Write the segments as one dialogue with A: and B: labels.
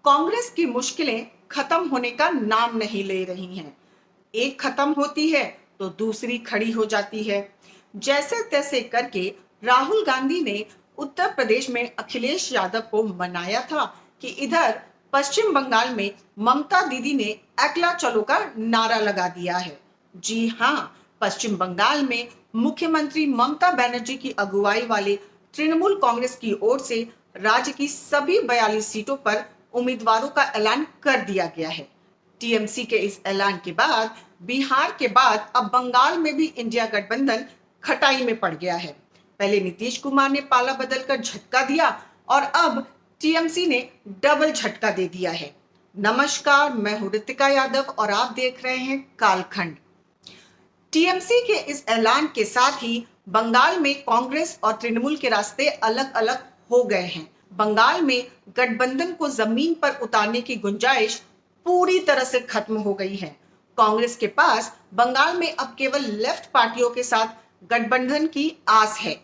A: कांग्रेस की मुश्किलें खत्म होने का नाम नहीं ले रही हैं। एक खत्म होती है तो दूसरी खड़ी हो जाती है। जैसे तैसे करके राहुल गांधी ने उत्तर प्रदेश में अखिलेश यादव को मनाया था कि इधर पश्चिम बंगाल में ममता दीदी ने अकेला चलो का नारा लगा दिया है। जी हाँ, पश्चिम बंगाल में मुख्यमंत्री ममता बनर्जी की अगुवाई वाले तृणमूल कांग्रेस की ओर से राज्य की सभी 42 सीटों पर उम्मीदवारों का ऐलान कर दिया गया है। टीएमसी के इस ऐलान के बाद बिहार के बाद अब बंगाल में भी इंडिया गठबंधन खटाई में पड़ गया है। पहले नीतीश कुमार ने पाला बदलकर झटका दिया और अब टीएमसी ने डबल झटका दे दिया है। नमस्कार, मैं हूं रितिका यादव और आप देख रहे हैं कालखंड। टीएमसी के इस ऐलान के साथ ही बंगाल में कांग्रेस और तृणमूल के रास्ते अलग अलग हो गए हैं। बंगाल में गठबंधन को जमीन पर उतारने की गुंजाइश पूरी तरह से खत्म हो गई है। कांग्रेस के पास बंगाल में अब केवल लेफ्ट पार्टियों के साथ गठबंधन की आस है।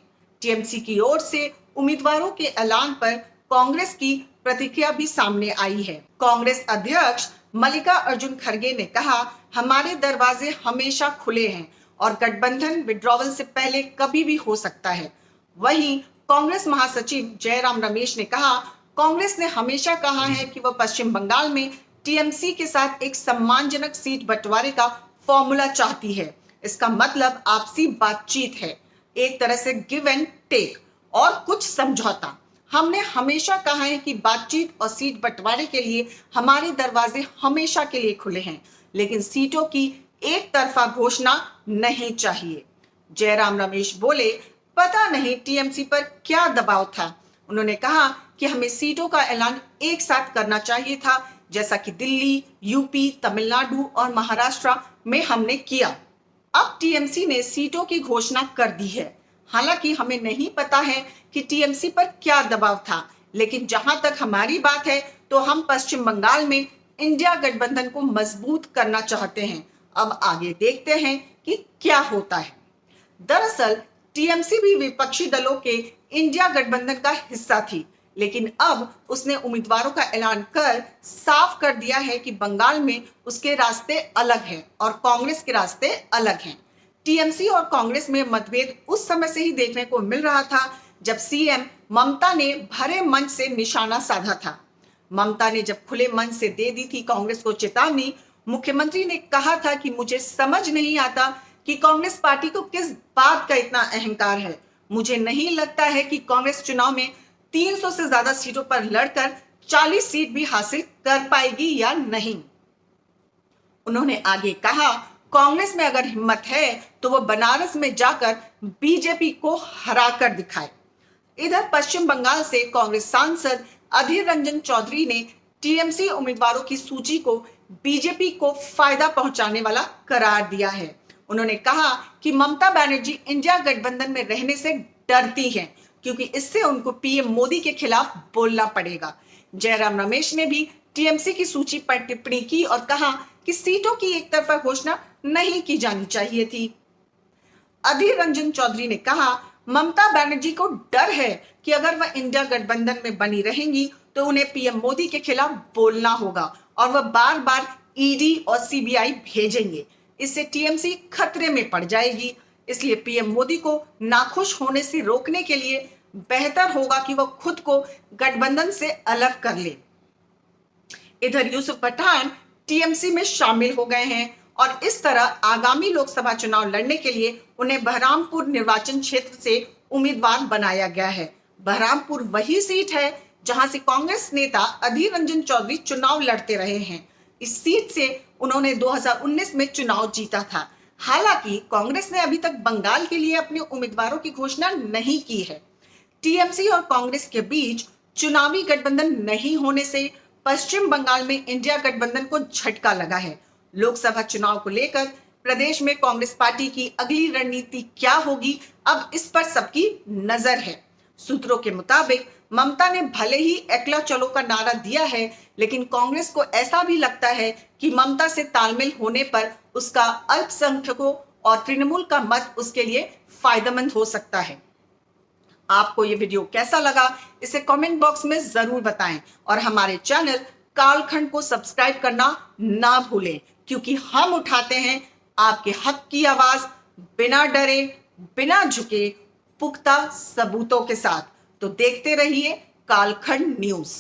A: टीएमसी की ओर से उम्मीदवारों के ऐलान पर कांग्रेस की प्रतिक्रिया भी सामने आई है। कांग्रेस अध्यक्ष मल्लिकार्जुन खड़गे ने कहा, हमारे दरवाजे हमेशा खुले हैं और गठबंधन विड्रॉवल से पहले कभी भी हो सकता है। वहीं कांग्रेस महासचिव जयराम रमेश ने कहा, कांग्रेस ने हमेशा कहा है कि वह पश्चिम बंगाल में टीएमसी के साथ एक सम्मानजनक सीट बंटवारे का फॉर्मूला चाहती है। इसका मतलब आपसी बातचीत है, एक तरह से गिव एंड टेक और कुछ समझौता। हमने हमेशा कहा है कि बातचीत और सीट बंटवारे के लिए हमारे दरवाजे हमेशा के लिए खुले हैं, लेकिन सीटों की एक तरफा घोषणा नहीं चाहिए। जयराम रमेश बोले, पता नहीं टीएमसी पर क्या दबाव था। उन्होंने कहा कि हमें सीटों का ऐलान एक साथ करना चाहिए था, जैसा कि दिल्ली, यूपी, तमिलनाडु और महाराष्ट्र में हमने किया। अब टीएमसी ने सीटों की घोषणा कर दी है। हालांकि हमें नहीं पता है कि टीएमसी पर क्या दबाव था, लेकिन जहां तक हमारी बात है तो हम पश्चिम बंगाल में इंडिया गठबंधन को मजबूत करना चाहते हैं। अब आगे देखते हैं कि क्या होता है। दरअसल टीएमसी भी विपक्षी दलों के इंडिया गठबंधन का हिस्सा थी, लेकिन अब उसने उम्मीदवारों का ऐलान कर साफ कर दिया है कि बंगाल में उसके रास्ते अलग हैं और कांग्रेस के रास्ते अलग हैं। टीएमसी और कांग्रेस में मतभेद उस समय से ही देखने को मिल रहा था जब सीएम ममता ने भरे मंच से निशाना साधा था। ममता ने जब खुले मंच से दे दी थी कांग्रेस को चेतावनी, मुख्यमंत्री ने कहा था कि मुझे समझ नहीं आता कि कांग्रेस पार्टी को किस बात का इतना अहंकार है। मुझे नहीं लगता है कि कांग्रेस चुनाव में 300 से ज्यादा सीटों पर लड़कर 40 सीट भी हासिल कर पाएगी या नहीं। उन्होंने आगे कहा, कांग्रेस में अगर हिम्मत है तो वो बनारस में जाकर बीजेपी को हरा कर दिखाए। इधर पश्चिम बंगाल से कांग्रेस सांसद अधीर रंजन चौधरी ने टीएमसी उम्मीदवारों की सूची को बीजेपी को फायदा पहुंचाने वाला करार दिया है। उन्होंने कहा कि ममता बनर्जी इंडिया गठबंधन में रहने से डरती हैं, क्योंकि इससे उनको पीएम मोदी के खिलाफ बोलना पड़ेगा। जयराम रमेश ने भी टीएमसी की सूची पर टिप्पणी की और कहा कि सीटों की एक तरफा घोषणा नहीं की जानी चाहिए थी। अधीर रंजन चौधरी ने कहा, ममता बनर्जी को डर है कि अगर वह इंडिया गठबंधन में बनी रहेंगी तो उन्हें पीएम मोदी के खिलाफ बोलना होगा और वह बार बार ईडी और सीबीआई भेजेंगे। इससे टीएमसी खतरे में पड़ जाएगी। इसलिए पीएम मोदी को नाखुश होने से रोकने के लिए बेहतर होगा कि वह खुद को गठबंधन से अलग कर ले। इधर यूसुफ पठान टीएमसी में शामिल हो गए हैं और इस तरह आगामी लोकसभा चुनाव लड़ने के लिए उन्हें बहरामपुर निर्वाचन क्षेत्र से उम्मीदवार बनाया गया है। बहरामपुर वही सीट है जहां से कांग्रेस नेता अधीर रंजन चौधरी चुनाव लड़ते रहे हैं। इस सीट से उन्होंने 2019 में चुनाव जीता था। हालांकि कांग्रेस ने अभी तक बंगाल के लिए अपने उम्मीदवारों की घोषणा नहीं की है। टीएमसी और कांग्रेस के बीच चुनावी गठबंधन नहीं होने से पश्चिम बंगाल में इंडिया गठबंधन को झटका लगा है। लोकसभा चुनाव को लेकर प्रदेश में कांग्रेस पार्टी की अगली रणनीति क्या होगी, अब इस पर सबकी नजर है। सूत्रों के मुताबिक ममता ने भले ही अकेला चलो का नारा दिया है, लेकिन कांग्रेस को ऐसा भी लगता है कि ममता से तालमेल होने पर उसका अल्पसंख्यकों और तृणमूल का मत उसके लिए फायदेमंद हो सकता है। आपको ये वीडियो कैसा लगा, इसे कमेंट बॉक्स में जरूर बताएं और हमारे चैनल कालखंड को सब्सक्राइब करना ना भूलें, क्योंकि हम उठाते हैं आपके हक की आवाज बिना डरे, बिना झुके, पुख्ता सबूतों के साथ। तो देखते रहिए कालखंड न्यूज।